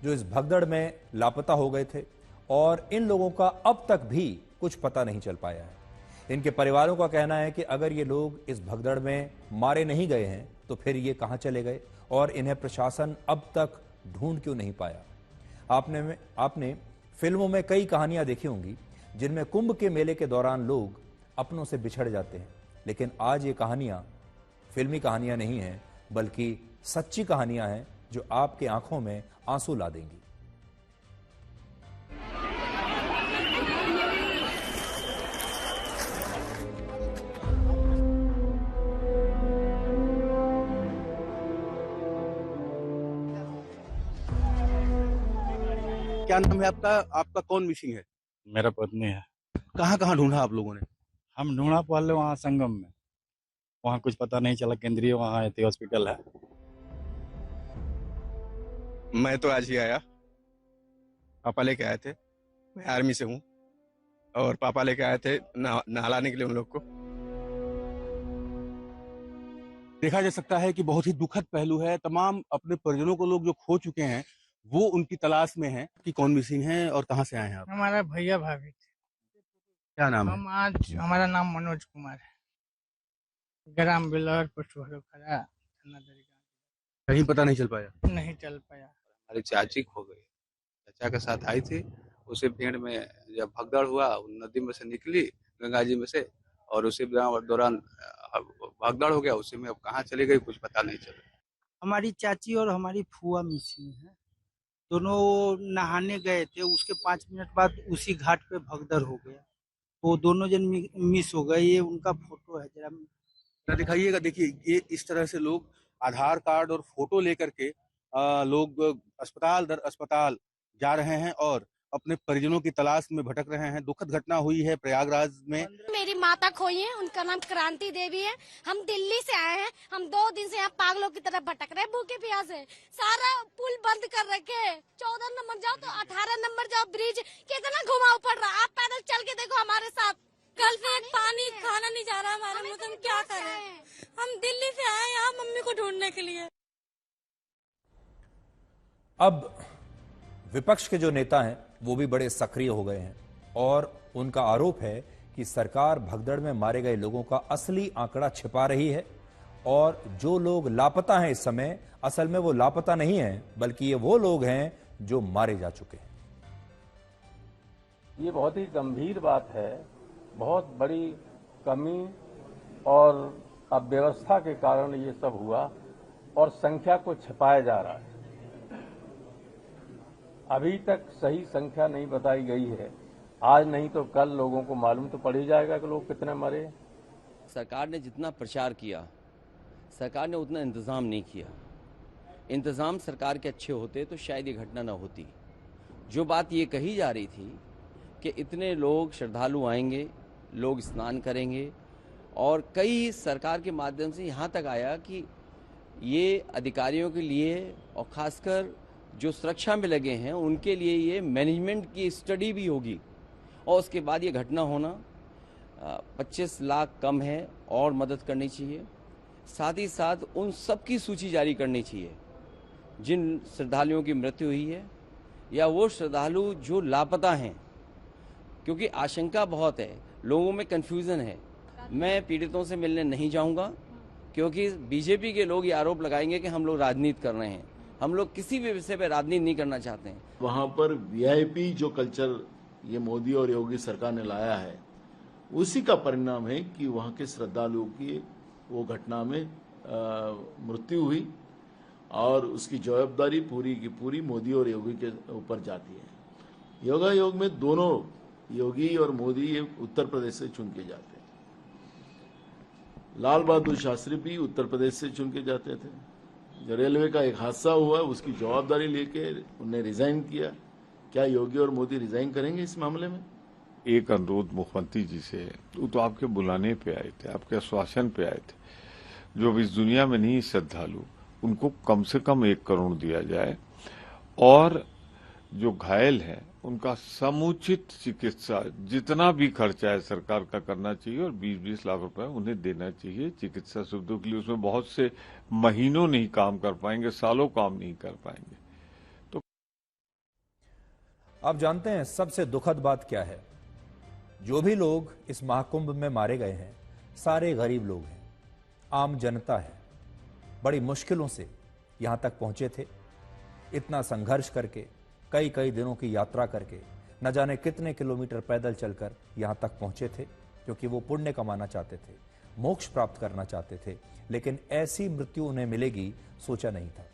जो इस भगदड़ में लापता हो गए थे और इन लोगों का अब तक भी कुछ पता नहीं चल पाया है। इनके परिवारों का कहना है कि अगर ये लोग इस भगदड़ में मारे नहीं गए हैं तो फिर ये कहां चले गए और इन्हें प्रशासन अब तक ढूंढ क्यों नहीं पाया। आपने फिल्मों में कई कहानियां देखी होंगी जिनमें कुंभ के मेले के दौरान लोग अपनों से बिछड़ जाते हैं, लेकिन आज ये कहानियां फिल्मी कहानियां नहीं हैं, बल्कि सच्ची कहानियां हैं जो आपके आंखों में आंसू ला देंगी। क्या नाम है आपका? आपका कौन मिसिंग है? मेरा पत्नी है। कहाँ कहाँ ढूंढा आप लोगों ने? हम ढूंढा पहले वहाँ संगम में, वहाँ कुछ पता नहीं चला, केंद्रीय वहाँ हॉस्पिटल है। मैं तो आज ही आया, पापा लेके आए थे, मैं आर्मी से हूँ और पापा लेके आए थे नहलाने के लिए उन लोग को। देखा जा सकता है कि बहुत ही दुखद पहलू है। तमाम अपने परिजनों को लोग जो खो चुके हैं वो उनकी तलाश में हैं कि कौन मिसिंग है और कहाँ से आए हैं आप? हमारा भैया भाभी। क्या नाम है? हम आज, हमारा नाम मनोज कुमार है, ग्राम बिलर खड़ा। कहीं पता नहीं चल पाया? नहीं चल पाया। हमारी चाची खो गई, चाचा के साथ आई थी, उसी भीड़ में जब भगदड़ हुआ, नदी में से निकली, गंगा जी में से, और उसी दौरान भगदड़ हो गया। उसी में अब कहाँ चली गई कुछ पता नहीं चला। हमारी चाची और हमारी फुआ मिसिंग है, दोनों नहाने गए थे, उसके 5 मिनट बाद उसी घाट पे भगदड़ हो गया, वो दोनों जन मिस हो गए। ये उनका फोटो है, जरा दिखाइएगा। देखिए, ये इस तरह से लोग आधार कार्ड और फोटो लेकर के लोग अस्पताल दर अस्पताल जा रहे हैं और अपने परिजनों की तलाश में भटक रहे हैं। दुखद घटना हुई है प्रयागराज में। मेरी माता खोई है, उनका नाम क्रांति देवी है। हम दिल्ली से आए हैं, हम 2 दिन से यहाँ पागलों की तरह भटक रहे हैं, भूखे प्यासे। सारा पुल बंद कर रखे है, 14 नंबर जाओ तो 18 नंबर जाओ, ब्रिज कितना घुमाव पड़ रहा है। आप पैदल चल के देखो हमारे साथ। कल से पानी खाना नहीं जा रहा हमारे मुंह, हम क्या करें। हम दिल्ली से आए यहाँ मम्मी को ढूंढने के लिए। अब विपक्ष के जो नेता हैं वो भी बड़े सक्रिय हो गए हैं और उनका आरोप है कि सरकार भगदड़ में मारे गए लोगों का असली आंकड़ा छिपा रही है और जो लोग लापता हैं इस समय असल में वो लापता नहीं हैं, बल्कि ये वो लोग हैं जो मारे जा चुके हैं। ये बहुत ही गंभीर बात है, बहुत बड़ी कमी और अव्यवस्था के कारण ये सब हुआ और संख्या को छिपाया जा रहा है। अभी तक सही संख्या नहीं बताई गई है। आज नहीं तो कल लोगों को मालूम तो पड़ ही जाएगा कि लोग कितने मरे। सरकार ने जितना प्रचार किया, सरकार ने उतना इंतजाम नहीं किया। इंतजाम सरकार के अच्छे होते तो शायद ये घटना न होती। जो बात ये कही जा रही थी कि इतने लोग श्रद्धालु आएंगे, लोग स्नान करेंगे, और कई सरकार के माध्यम से यहाँ तक आया कि ये अधिकारियों के लिए और खासकर जो सुरक्षा में लगे हैं उनके लिए ये मैनेजमेंट की स्टडी भी होगी, और उसके बाद ये घटना होना 25 लाख कम है और मदद करनी चाहिए। साथ ही साथ उन सब की सूची जारी करनी चाहिए जिन श्रद्धालुओं की मृत्यु हुई है या वो श्रद्धालु जो लापता हैं, क्योंकि आशंका बहुत है, लोगों में कन्फ्यूज़न है। मैं पीड़ितों से मिलने नहीं जाऊंगा क्योंकि बीजेपी के लोग ये आरोप लगाएंगे कि हम लोग राजनीति कर रहे हैं। हम लोग किसी भी विषय पर राजनीति नहीं करना चाहते हैं। वहाँ पर वीआईपी जो कल्चर ये मोदी और योगी सरकार ने लाया है, उसी का परिणाम है कि वहाँ के श्रद्धालुओं की वो घटना में मृत्यु हुई और उसकी जवाबदारी पूरी की पूरी मोदी और योगी के ऊपर जाती है। योगा योग में दोनों योगी और मोदी ये उत्तर प्रदेश से चुन के जाते हैं। लाल बहादुर शास्त्री भी उत्तर प्रदेश से चुन के जाते थे। जो रेलवे का एक हादसा हुआ उसकी जवाबदारी लेके उन्हें रिजाइन किया। क्या योगी और मोदी रिजाइन करेंगे इस मामले में? एक अनुरोध मुख्यमंत्री जी से, वो तो आपके बुलाने पे आए थे, आपके आश्वासन पे आए थे। जो अब इस दुनिया में नहीं श्रद्धालु, उनको कम से कम 1 करोड़ दिया जाए और जो घायल हैं उनका समुचित चिकित्सा, जितना भी खर्चा है सरकार का करना चाहिए और 20-20 लाख रुपए उन्हें देना चाहिए चिकित्सा सुविधाओं के लिए। उसमें बहुत से महीनों नहीं काम कर पाएंगे, सालों काम नहीं कर पाएंगे। तो आप जानते हैं सबसे दुखद बात क्या है? जो भी लोग इस महाकुंभ में मारे गए हैं सारे गरीब लोग हैं, आम जनता है। बड़ी मुश्किलों से यहां तक पहुंचे थे, इतना संघर्ष करके, कई कई दिनों की यात्रा करके, न जाने कितने किलोमीटर पैदल चलकर यहां तक पहुंचे थे, क्योंकि वो पुण्य कमाना चाहते थे, मोक्ष प्राप्त करना चाहते थे। लेकिन ऐसी मृत्यु उन्हें मिलेगी सोचा नहीं था।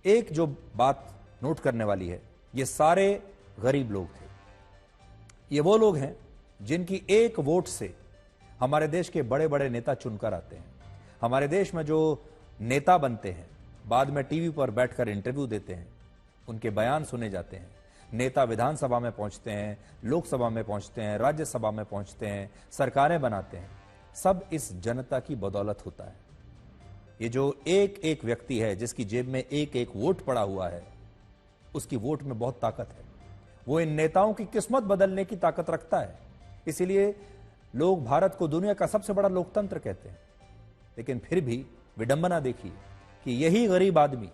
एक जो बात नोट करने वाली है, ये सारे गरीब लोग थे। ये वो लोग हैं जिनकी एक वोट से हमारे देश के बड़े बड़े नेता चुनकर आते हैं। हमारे देश में जो नेता बनते हैं, बाद में टीवी पर बैठकर इंटरव्यू देते हैं, उनके बयान सुने जाते हैं। नेता विधानसभा में पहुंचते हैं, लोकसभा में पहुंचते हैं, राज्यसभा में पहुंचते हैं, सरकारें बनाते हैं। सब इस जनता की बदौलत होता है। ये जो एक एक व्यक्ति है जिसकी जेब में एक एक वोट पड़ा हुआ है, उसकी वोट में बहुत ताकत है। वो इन नेताओं की किस्मत बदलने की ताकत रखता है। इसीलिए लोग भारत को दुनिया का सबसे बड़ा लोकतंत्र कहते हैं। लेकिन फिर भी विडंबना देखिए कि यही गरीब आदमी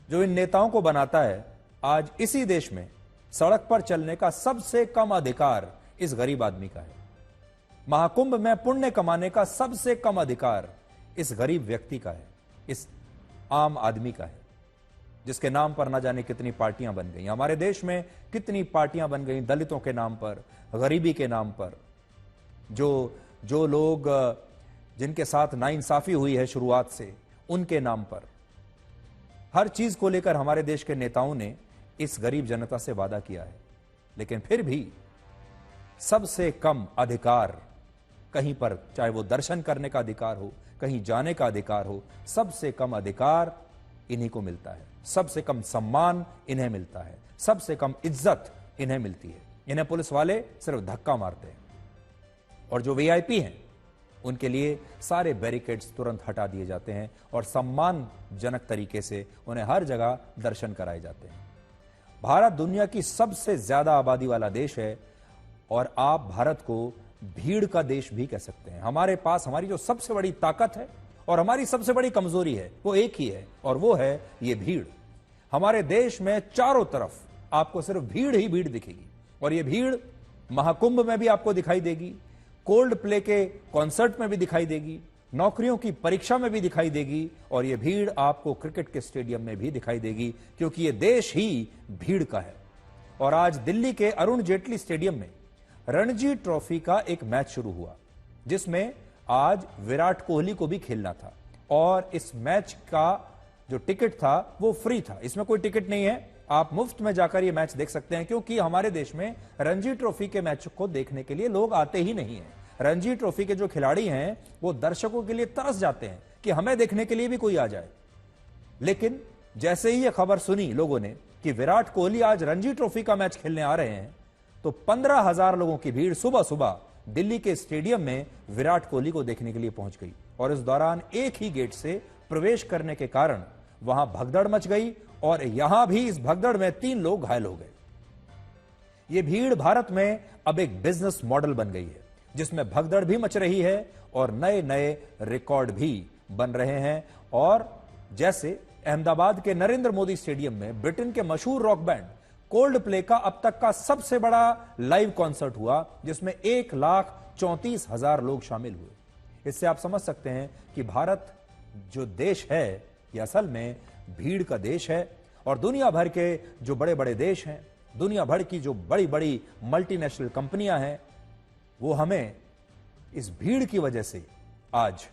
जो इन नेताओं को बनाता है, आज इसी देश में सड़क पर चलने का सबसे कम अधिकार इस गरीब आदमी का है। महाकुंभ में पुण्य कमाने का सबसे कम अधिकार इस गरीब व्यक्ति का है, इस आम आदमी का है, जिसके नाम पर ना जाने कितनी पार्टियां बन गई। हमारे देश में कितनी पार्टियां बन गई दलितों के नाम पर, गरीबी के नाम पर। जो लोग जिनके साथ नाइंसाफी हुई है शुरुआत से, उनके नाम पर। हर चीज को लेकर हमारे देश के नेताओं ने इस गरीब जनता से वादा किया है। लेकिन फिर भी सबसे कम अधिकार कहीं पर, चाहे वो दर्शन करने का अधिकार हो, कहीं जाने का अधिकार हो, सबसे कम अधिकार इन्हीं को मिलता है। सबसे कम सम्मान इन्हें मिलता है, सबसे कम इज्जत इन्हें मिलती है। इन्हें पुलिस वाले सिर्फ धक्का मारते हैं और जो वीआईपी हैं उनके लिए सारे बैरिकेड्स तुरंत हटा दिए जाते हैं और सम्मानजनक तरीके से उन्हें हर जगह दर्शन कराए जाते हैं। भारत दुनिया की सबसे ज्यादा आबादी वाला देश है और आप भारत को भीड़ का देश भी कह सकते हैं। हमारे पास हमारी जो सबसे बड़ी ताकत है और हमारी सबसे बड़ी कमजोरी है वो एक ही है, और वो है ये भीड़। हमारे देश में चारों तरफ आपको सिर्फ भीड़ ही भीड़ दिखेगी, और यह भीड़ महाकुंभ में भी आपको दिखाई देगी, कोल्ड प्ले के कॉन्सर्ट में भी दिखाई देगी, नौकरियों की परीक्षा में भी दिखाई देगी, और यह भीड़ आपको क्रिकेट के स्टेडियम में भी दिखाई देगी, क्योंकि यह देश ही भीड़ का है। और आज दिल्ली के अरुण जेटली स्टेडियम में रणजी ट्रॉफी का एक मैच शुरू हुआ, जिसमें आज विराट कोहली को भी खेलना था, और इस मैच का जो टिकट था वो फ्री था। इसमें कोई टिकट नहीं है, आप मुफ्त में जाकर ये मैच देख सकते हैं, क्योंकि हमारे देश में रणजी ट्रॉफी के मैच को देखने के लिए लोग आते ही नहीं हैं। रणजी ट्रॉफी के जो खिलाड़ी हैं वो दर्शकों के लिए तरस जाते हैं कि हमें देखने के लिए भी कोई आ जाए। लेकिन जैसे ही यह खबर सुनी लोगों ने कि विराट कोहली आज रणजी ट्रॉफी का मैच खेलने आ रहे हैं, तो 15,000 लोगों की भीड़ सुबह सुबह दिल्ली के स्टेडियम में विराट कोहली को देखने के लिए पहुंच गई, और इस दौरान एक ही गेट से प्रवेश करने के कारण वहां भगदड़ मच गई, और यहां भी इस भगदड़ में 3 लोग घायल हो गए। यह भीड़ भारत में अब एक बिजनेस मॉडल बन गई है, जिसमें भगदड़ भी मच रही है और नए नए रिकॉर्ड भी बन रहे हैं। और जैसे अहमदाबाद के नरेंद्र मोदी स्टेडियम में ब्रिटेन के मशहूर रॉक बैंड कोल्ड प्ले का अब तक का सबसे बड़ा लाइव कॉन्सर्ट हुआ, जिसमें 1,34,000 लोग शामिल हुए। इससे आप समझ सकते हैं कि भारत जो देश है यह असल में भीड़ का देश है, और दुनिया भर के जो बड़े बड़े देश हैं, दुनिया भर की जो बड़ी बड़ी मल्टीनेशनल कंपनियां हैं, वो हमें इस भीड़ की वजह से आज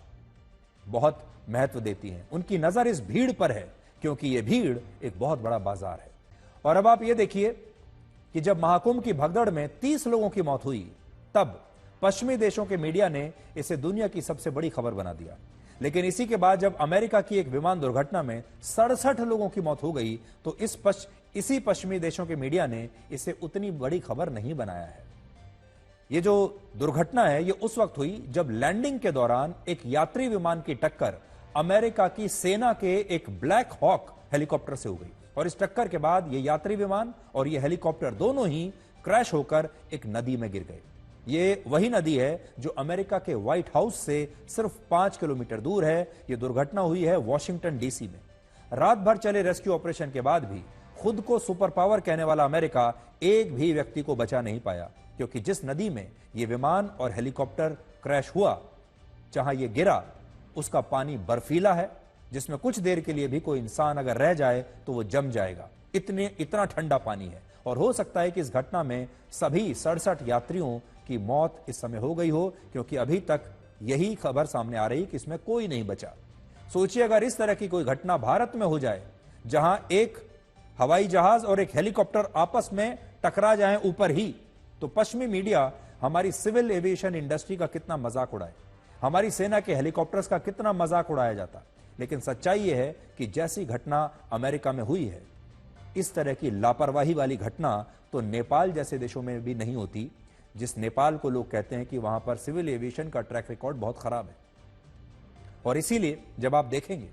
बहुत महत्व देती हैं। उनकी नजर इस भीड़ पर है, क्योंकि यह भीड़ एक बहुत बड़ा बाजार है। और अब आप यह देखिए कि जब महाकुंभ की भगदड़ में 30 लोगों की मौत हुई, तब पश्चिमी देशों के मीडिया ने इसे दुनिया की सबसे बड़ी खबर बना दिया। लेकिन इसी के बाद जब अमेरिका की एक विमान दुर्घटना में 67 लोगों की मौत हो गई, तो इसी पश्चिमी देशों के मीडिया ने इसे उतनी बड़ी खबर नहीं बनाया है। यह जो दुर्घटना है यह उस वक्त हुई जब लैंडिंग के दौरान एक यात्री विमान की टक्कर अमेरिका की सेना के एक ब्लैक हॉक हेलीकॉप्टर से हो गई, और इस टक्कर के बाद यह यात्री विमान और यह हेलीकॉप्टर दोनों ही क्रैश होकर एक नदी में गिर गए। ये वही नदी है जो अमेरिका के व्हाइट हाउस से सिर्फ 5 किलोमीटर दूर है। यह दुर्घटना हुई है वॉशिंगटन डीसी में। रात भर चले रेस्क्यू ऑपरेशन के बाद भी खुद को सुपर पावर कहने वाला अमेरिका एक भी व्यक्ति को बचा नहीं पाया, क्योंकि जिस नदी में यह विमान और हेलीकॉप्टर क्रैश हुआ, जहां यह गिरा, उसका पानी बर्फीला है, जिसमें कुछ देर के लिए भी कोई इंसान अगर रह जाए तो वो जम जाएगा, इतना ठंडा पानी है। और हो सकता है कि इस घटना में सभी 67 यात्रियों की मौत इस समय हो गई हो, क्योंकि अभी तक यही खबर सामने आ रही कि इसमें कोई नहीं बचा। सोचिए अगर इस तरह की कोई घटना भारत में हो जाए, जहां एक हवाई जहाज और एक हेलीकॉप्टर आपस में टकरा जाएं ऊपर ही, तो पश्चिमी मीडिया हमारी सिविल एविएशन इंडस्ट्री का कितना मजाक उड़ाए, हमारी सेना के हेलीकॉप्टर्स का कितना मजाक उड़ाया जाता। लेकिन सच्चाई यह है कि जैसी घटना अमेरिका में हुई है, इस तरह की लापरवाही वाली घटना तो नेपाल जैसे देशों में भी नहीं होती, जिस नेपाल को लोग कहते हैं कि वहां पर सिविल एविएशन का ट्रैक रिकॉर्ड बहुत खराब है। और इसीलिए जब आप देखेंगे,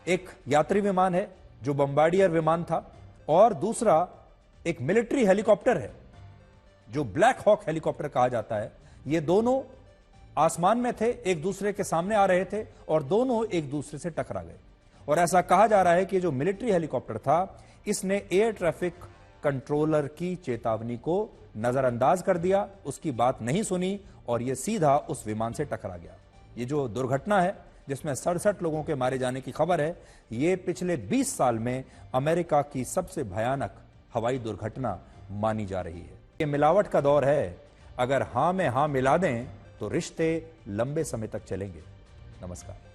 एक यात्री विमान है जो बम्बार्डियर विमान था, और दूसरा एक मिलिट्री हेलीकॉप्टर है जो ब्लैक हॉक हेलीकॉप्टर कहा जाता है। ये दोनों आसमान में थे, एक दूसरे के सामने आ रहे थे, और दोनों एक दूसरे से टकरा गए। और ऐसा कहा जा रहा है कि जो मिलिट्री हेलीकॉप्टर था, इसने एयर ट्रैफिक कंट्रोलर की चेतावनी को नजरअंदाज कर दिया, उसकी बात नहीं सुनी, और यह सीधा उस विमान से टकरा गया। ये जो दुर्घटना है जिसमें 67 लोगों के मारे जाने की खबर है, ये पिछले 20 साल में अमेरिका की सबसे भयानक हवाई दुर्घटना मानी जा रही है। ये मिलावट का दौर है, अगर हां में हां मिला दें तो रिश्ते लंबे समय तक चलेंगे। नमस्कार।